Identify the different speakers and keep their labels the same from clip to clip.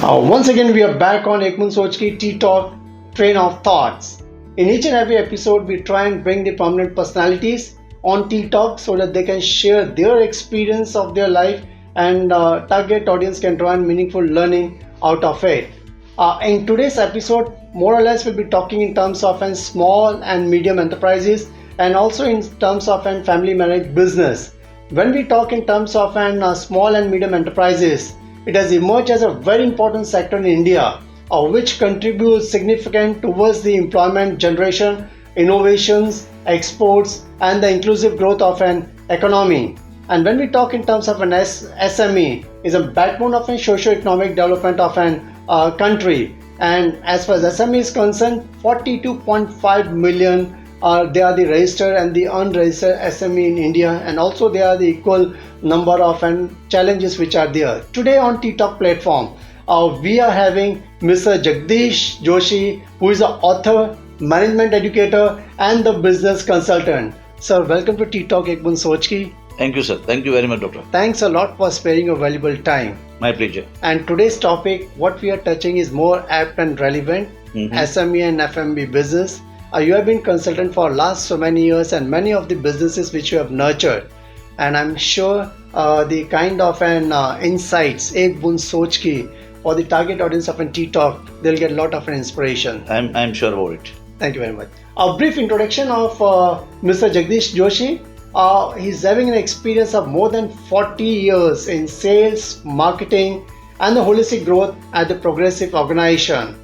Speaker 1: Once again, we are back on Soch ki Tea Talk Train of Thoughts. In each and every episode, we try and bring the prominent personalities on Tea Talk so that they can share their experience of their life and target audience can draw meaningful learning out of it. In today's episode, more or less, we'll be talking in terms of small and medium enterprises and also in terms of family managed business. When we talk in terms of small and medium enterprises, it has emerged as a very important sector in India, which contributes significant towards the employment generation, innovations, exports, and the inclusive growth of an economy. And when we talk in terms of an SME, is a backbone of a socio-economic development of an country. And as far as SME is concerned, 42.5 million they are the registered and the unregistered SME in India, and also they are the equal number of challenges which are there. Today on Tea Talk platform, we are having Mr. Jagdish Joshi, who is an author, management educator, and the business consultant. Sir, welcome to Tea Talk Boond Soch ki.
Speaker 2: Thank you, sir. Thank you very much, doctor.
Speaker 1: Thanks a lot for sparing your valuable time.
Speaker 2: My pleasure.
Speaker 1: And today's topic, what we are touching, is more apt and relevant. SME and FMB business. You have been consultant for last so many years and many of the businesses which you have nurtured, and I'm sure the kind of insights Boond Soch ki for the target audience of Tea Talk, they'll get a lot of inspiration.
Speaker 2: I'm sure about it.
Speaker 1: Thank you very much. A brief introduction of Mr. Jagdish Joshi. He's having an experience of more than 40 years in sales, marketing, and the holistic growth at the progressive organization.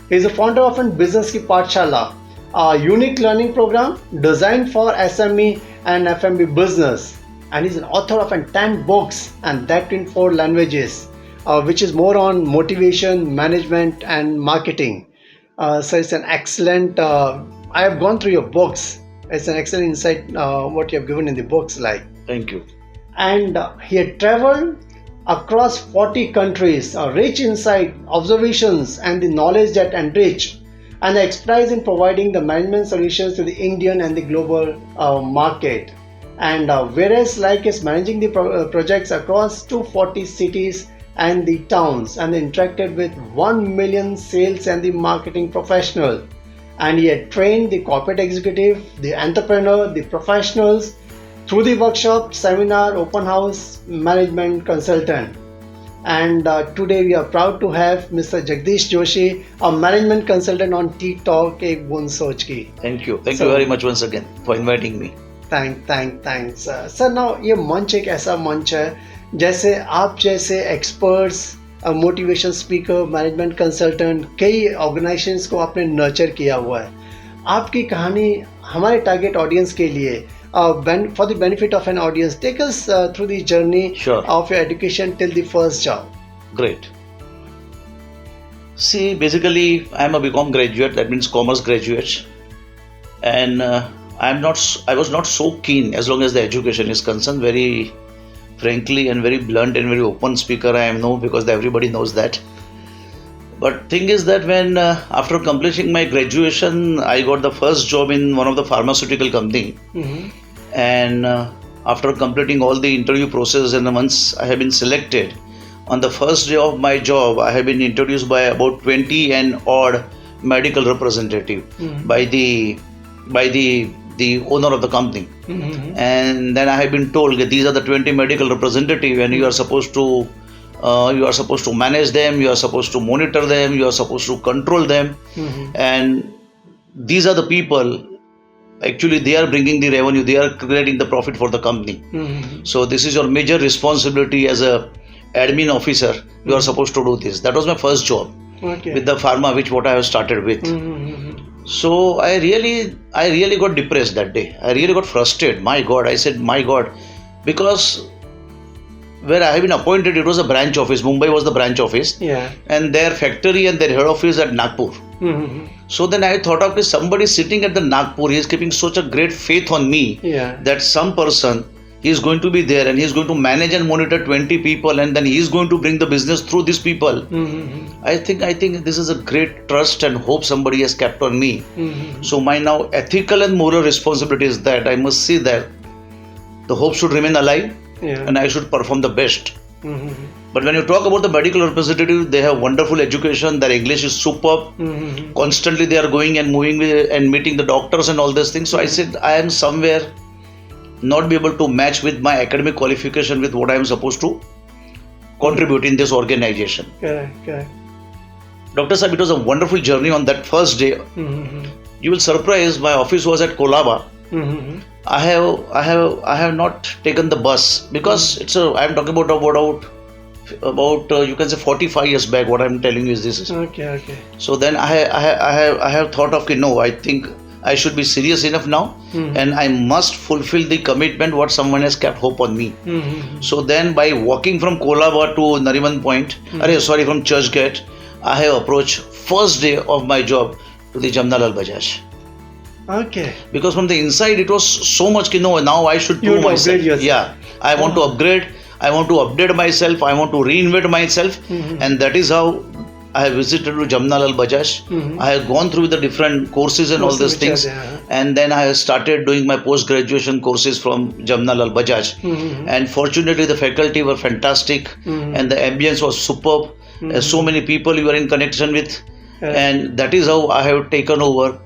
Speaker 1: He's a founder of Business Ki Pathshala, a unique learning program designed for SME and FMB business, and he's an author of 10 books, and that in 4 languages, which is more on motivation, management, and marketing. So it's an excellent. I have gone through your books. It's an excellent insight what you have given in the books.
Speaker 2: Thank you.
Speaker 1: And he had traveled across 40 countries, rich insight, observations, and the knowledge that enrich and the expertise in providing the management solutions to the Indian and the global market. And whereas is managing the projects across 240 cities and the towns, and interacted with 1 million sales and the marketing professional. And he had trained the corporate executive, the entrepreneur, the professionals through the workshop, seminar, open house, management consultant. And today we are proud to have Mr. Jagdish Joshi, a management consultant on Tea Talk Boond Soch ki.
Speaker 2: Thank you. Thank you very much once again for inviting me.
Speaker 1: Thanks. Sir, now ये मंच एक ऐसा मंच है जैसे आप जैसे experts, motivation speaker, management consultant, कई ऑर्गेनाइजेशंस को आपने नर्चर किया हुआ है. आपकी कहानी हमारे टारगेट ऑडियंस के लिए for the benefit of an audience, take us through the journey of your education till the first job.
Speaker 2: Great. See, basically, I am a BCom graduate, that means commerce graduate, and I was not so keen as long as the education is concerned. Very frankly and very blunt and very open speaker I am, because everybody knows that. But thing is that when after completing my graduation, I got the first job in one of the pharmaceutical company. And after completing all the interview process, and once I have been selected, on the first day of my job, I have been introduced by about 20 and odd medical representative by the owner of the company. And then I have been told that these are the 20 medical representative, and you are supposed to manage them, you are supposed to monitor them, you are supposed to control them, and these are the people, actually they are bringing the revenue, they are creating the profit for the company. So this is your major responsibility as a admin officer, you are supposed to do this. That was my first job with the pharma, what I have started with. So I really got depressed that day. I really got frustrated. My God, I said, my God, because where I have been appointed, it was a branch office. Mumbai was the branch office, and their factory and their head office at Nagpur. So then I thought of somebody sitting at the Nagpur. He is keeping such a great faith on me that some person he is going to be there and he is going to manage and monitor 20 people, and then he is going to bring the business through these people. I think this is a great trust and hope somebody has kept on me. So my now ethical and moral responsibility is that I must see that the hope should remain alive and I should perform the best.
Speaker 1: Mm-hmm.
Speaker 2: But when you talk about the medical representative, they have wonderful education. Their English is superb.
Speaker 1: Mm-hmm.
Speaker 2: Constantly they are going and moving and meeting the doctors and all these things. So I said I am somewhere not be able to match with my academic qualification with what I am supposed to contribute in this organization.
Speaker 1: Correct.
Speaker 2: Dr. Saab, it was a wonderful journey on that first day.
Speaker 1: Mm-hmm.
Speaker 2: You will surprise, my office was at Kolaba.
Speaker 1: Mm-hmm.
Speaker 2: I have not taken the bus because I am talking about you can say 45 years back. What I am telling you is this.
Speaker 1: Okay.
Speaker 2: So then I have thought of no, I think I should be serious enough now, and I must fulfill the commitment what someone has kept hope on me.
Speaker 1: Mm-hmm.
Speaker 2: So then by walking from Kolaba to Nariman Point, from Churchgate, I have approached first day of my job to the Jamnalal Bajaj.
Speaker 1: Okay.
Speaker 2: Because from the inside it was so much now I should
Speaker 1: You
Speaker 2: prove
Speaker 1: want to
Speaker 2: myself.
Speaker 1: upgrade yourself.
Speaker 2: Yeah, I want to upgrade. I want to update myself. I want to reinvent myself, and that is how I have visited to Jamnalal Bajaj. I have gone through the different courses and all these things, and then I have started doing my post-graduation courses from Jamnalal Bajaj. And fortunately, the faculty were fantastic, and the ambience was superb. So many people you are in connection with, and that is how I have taken over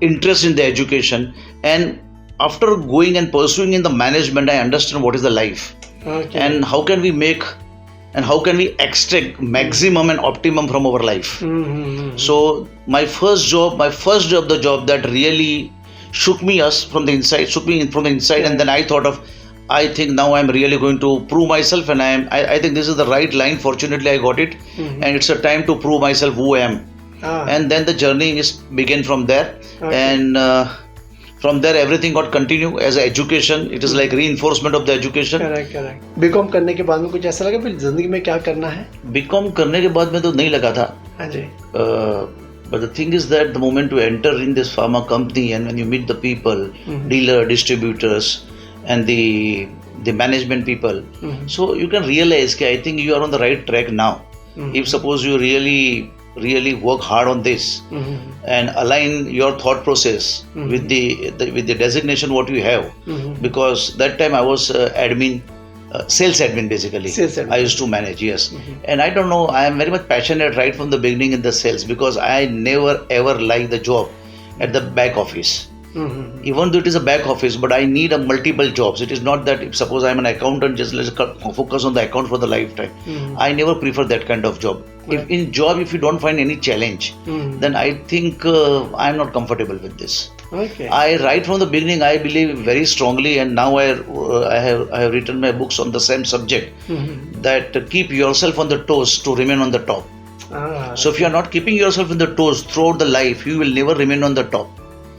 Speaker 2: interest in the education. And after going and pursuing in the management, I understand what is the life, and how can we make and how can we extract maximum and optimum from our life. So my first job the job that really shook me from the inside, and then I think now I'm really going to prove myself, and I think this is the right line. Fortunately I got it, and it's a time to prove myself who I am. And then the journey began from there, and from there everything got continued as education. It is like reinforcement of the education.
Speaker 1: Correct. BCom करने के बाद में कुछ ऐसा लगा फिर जिंदगी में क्या करना है?
Speaker 2: BCom करने के बाद में तो नहीं लगा था.
Speaker 1: हाँ जी.
Speaker 2: But the thing is that the moment you enter in this pharma company and when you meet the people, dealer, distributors, and the management people, so you can realize that I think you are on the right track now. If suppose you really work hard on this and align your thought process with the designation what you have, because that time I was sales admin basically. I used to manage, yes. And I don't know, I am very much passionate right from the beginning in the sales, because I never ever liked the job at the back office. Even though it is a back office, but I need a multiple jobs. It is not that if suppose I am an accountant, just let's focus on the account for the lifetime. I never prefer that kind of job. If you don't find any challenge, then I think I am not comfortable with this. I right from the beginning I believe very strongly, and now I have written my books on the same subject, that keep yourself on the toes to remain on the top. So if you are not keeping yourself on the toes throughout the life, you will never remain on the top.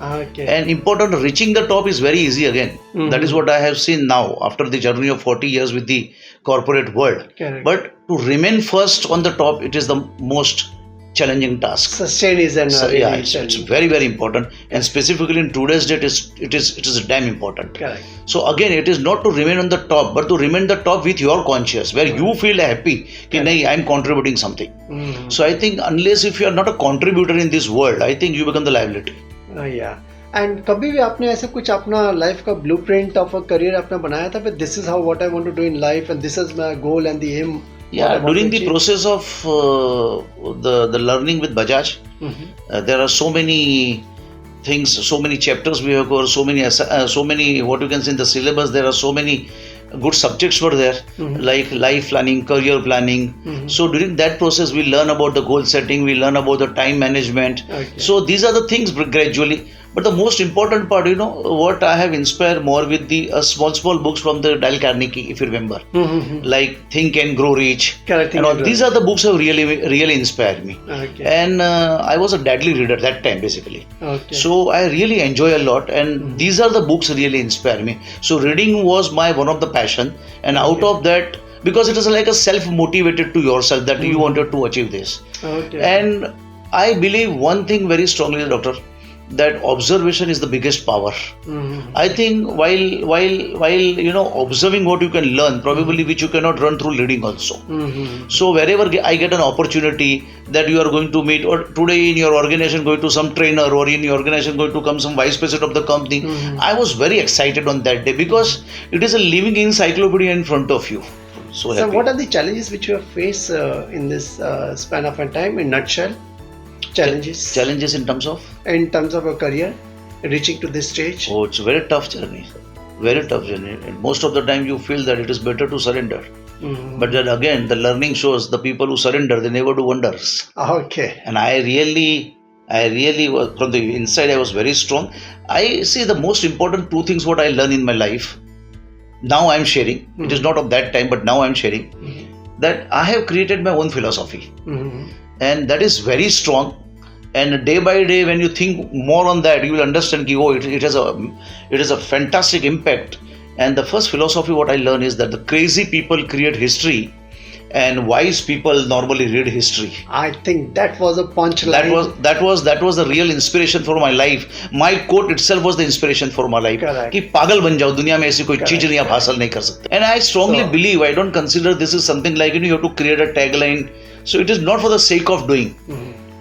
Speaker 2: And important, reaching the top is very easy again. That is what I have seen now after the journey of 40 years with the corporate world. But to remain first on the top, it is the most challenging task.
Speaker 1: Sustain is
Speaker 2: it's very, very important, and specifically in today's date, it is damn important. So again, it is not to remain on the top, but to remain the top with your conscience, where you feel happy that I am contributing something. So I think unless if you are not a contributor in this world, I think you become the liability.
Speaker 1: And कभी भी आपने ऐसे कुछ अपना life का blueprint of a career अपना बनाया था, फिर this is how what I want to do in life and this is my goal and the aim?
Speaker 2: During the process of the learning with Bajaj, there are so many things, so many chapters we have covered, so many what you can say in the syllabus. There are so many good subjects were there, like life planning, career planning. So during that process, we learn about the goal setting, we learn about the time management. So these are the things gradually. But the most important part, what I have inspired more with the small books from the Dale Carnegie, if you remember, like Think and Grow Rich. These are the books that have really inspired me. And I was a deadly reader that time, basically. So I really enjoy a lot, and these are the books really inspire me. So reading was one of the passion, and out of that, because it is like a self-motivated to yourself that you wanted to achieve this. And I believe one thing very strongly, Doctor, that observation is the biggest power. I think while observing what you can learn, probably which you cannot run through reading also. So wherever I get an opportunity that you are going to meet, or today in your organization going to some trainer, or in your organization going to come some vice president of the company, I was very excited on that day, because it is a living encyclopedia in front of you. So
Speaker 1: So
Speaker 2: happy.
Speaker 1: what are the challenges which you have faced in this span of a time, in nutshell? Challenges
Speaker 2: Challenges in terms of?
Speaker 1: in terms of your career, reaching to this stage?
Speaker 2: Oh, it's a very tough journey. Very tough journey. And most of the time you feel that it is better to surrender. But then again, the learning shows the people who surrender, they never do wonders.
Speaker 1: Okay.
Speaker 2: And I really was, from the inside, I was very strong. I see the most important two things what I learned in my life. Now I am sharing. It is not of that time, but now I am sharing. That I have created my own philosophy. And that is very strong. And day by day, when you think more on that, you will understand that, oh, it has a fantastic impact. And the first philosophy what I learned is that the crazy people create history and wise people normally read history.
Speaker 1: I think that was a punchline.
Speaker 2: That was the real inspiration for my life. My quote itself was the inspiration for my life.
Speaker 1: Correct.
Speaker 2: कि पागल बन जाओ, दुनिया में ऐसी कोई चीज नहीं आप हासिल नहीं कर सकते. And I strongly believe, I don't consider this is something like, you have to create a tagline. So it is not for the sake of doing.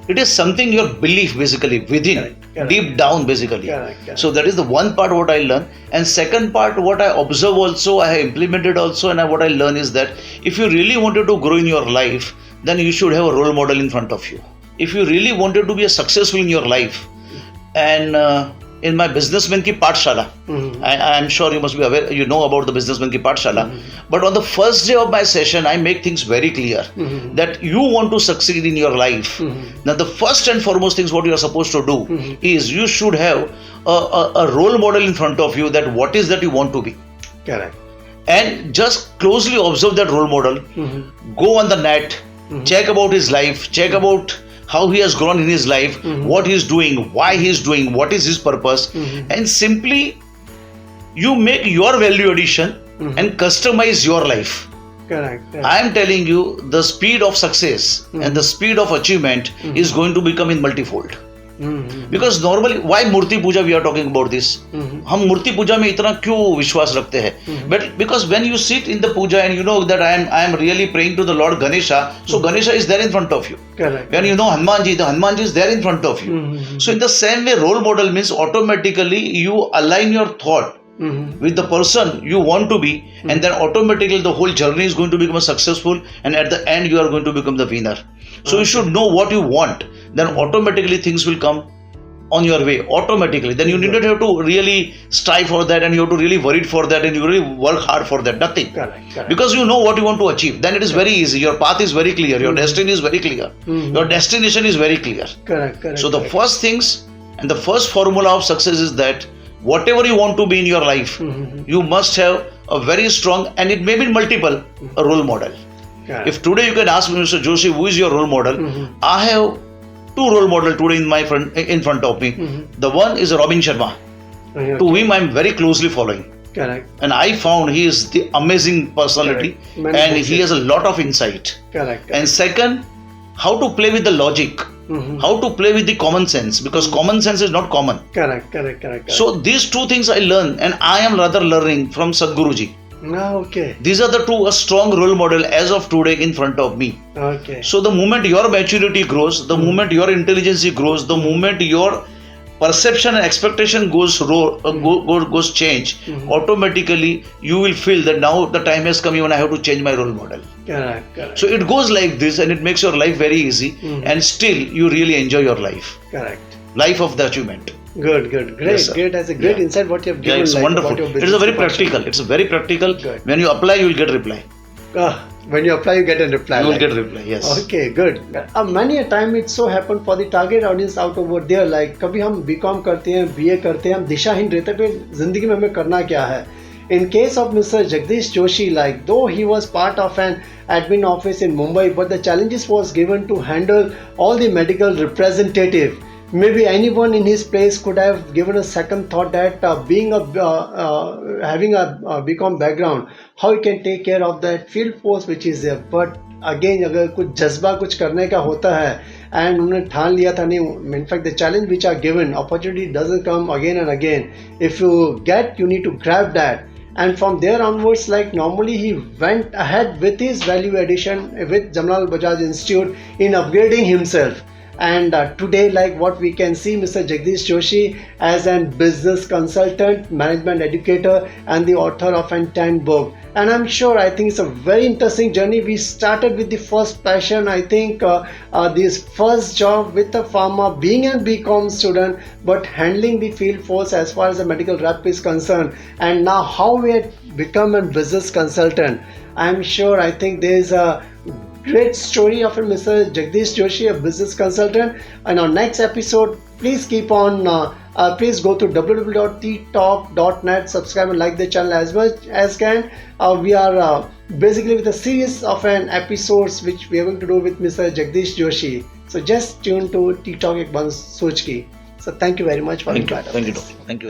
Speaker 2: It is something your belief basically within, deep down basically.
Speaker 1: Correct.
Speaker 2: So that is the one part what I learned. And second part what I observe also, I have implemented also, and what I learn is that if you really wanted to grow in your life, then you should have a role model in front of you. If you really wanted to be a successful in your life, and in my businessman ki Pathshala, I am sure you must be aware, you know about the businessman ki Pathshala. But on the first day of my session, I make things very clear that you want to succeed in your life. Now, the first and foremost things what you are supposed to do is you should have a role model in front of you, that what is that you want to be.
Speaker 1: Correct.
Speaker 2: And just closely observe that role model. Go on the net, check about his life, check about how he has grown in his life, what he is doing, why he is doing, what is his purpose, and simply you make your value addition and customize your life.
Speaker 1: Correct.
Speaker 2: I am telling you, the speed of success and the speed of achievement is going to become in multifold. Because normally, why Murti Puja we are talking about this? हम मूर्ति पूजा में इतना क्यों विश्वास रखते हैं? But because when you sit in the puja and you know that I am really praying to the Lord Ganesha, so Ganesha is there in front of you.
Speaker 1: Correct.
Speaker 2: When you know Hanumanji, the Hanumanji is there in front of you. So in the same way, role model means automatically you align your thought with the person you want to be, and then automatically the whole journey is going to become successful, and at the end you are going to become the winner. So you should know what you want, then automatically things will come on your way automatically. Then you need not have to really strive for that, and you have to really worry for that, and you really work hard for that. Nothing.
Speaker 1: Correct.
Speaker 2: Because you know what you want to achieve. Then it is very easy. Your path is very clear. Your destiny is very clear. Your destination is very clear.
Speaker 1: Correct.
Speaker 2: So the first things and the first formula of success is that whatever you want to be in your life, you must have a very strong, and it may be multiple, a role model. If today you can ask me, Mr. Joshi, who is your role model? I have two role models today in front of me. The one is Robin Sharma, to whom I am very closely following.
Speaker 1: Correct.
Speaker 2: And I found he is the amazing personality, and he has a lot of insight.
Speaker 1: Correct.
Speaker 2: And second, how to play with the logic, how to play with the common sense, because common sense is not common.
Speaker 1: Correct.
Speaker 2: So these two things I learn, and I am rather learning from Sadhguruji.
Speaker 1: Okay.
Speaker 2: These are the two a strong role model as of today in front of me.
Speaker 1: Okay.
Speaker 2: So the moment your maturity grows, the moment your intelligence grows, the moment your perception and expectation goes change, automatically you will feel that now the time has come, even I have to change my role model.
Speaker 1: Correct.
Speaker 2: So it goes like this, and it makes your life very easy, and still you really enjoy your life.
Speaker 1: Correct.
Speaker 2: Life of the achievement.
Speaker 1: Good.
Speaker 2: Yes,
Speaker 1: Great. That's a great insight what you have given.
Speaker 2: Yeah, it's wonderful. It is a very practical. It's a very practical.
Speaker 1: Good.
Speaker 2: When you apply, you will get reply.
Speaker 1: When you apply, you get a reply.
Speaker 2: You will get reply. Yes.
Speaker 1: Okay, good. Many a time it so happened for the target audience out over there, like कभी हम B.Com करते हैं, BA करते हैं, हम दिशाहीन रहते हैं कि जिंदगी में हमें करना क्या है. In case of Mr. Jagdish Joshi, like though he was part of an admin office in Mumbai, but the challenges was given to handle all the medical representative. Maybe anyone in his place could have given a second thought that having a B.Com background, how he can take care of that field force which is there. But again, अगर कुछ जज्बा कुछ करने का होता है, and उन्होंने ठान लिया था नहीं. In fact, the challenge which are given, opportunity doesn't come again and again. If you get, you need to grab that. And from there onwards, like normally he went ahead with his value addition with Jamnal Bajaj Institute in upgrading himself. And today, like what we can see, Mr. Jagdish Joshi as a business consultant, management educator, and the author of an 10 book. And I'm sure, I think it's a very interesting journey. We started with the first passion, I think this first job with a pharma, being a BCom student, but handling the field force as far as the medical rep is concerned. And now how we had become a business consultant. I'm sure, I think there's a great story of Mr. Jagdish Joshi, a business consultant. And our next episode, please keep on, please go to www.ttalk.net, subscribe and like the channel as much as can. We are basically with a series of an episodes which we are going to do with Mr. Jagdish Joshi. So just tune to T Talk Ek Band Soch Ki. So thank you very much for
Speaker 2: Thank you.
Speaker 1: being part of
Speaker 2: Thank you,
Speaker 1: this.
Speaker 2: Doctor. Thank you.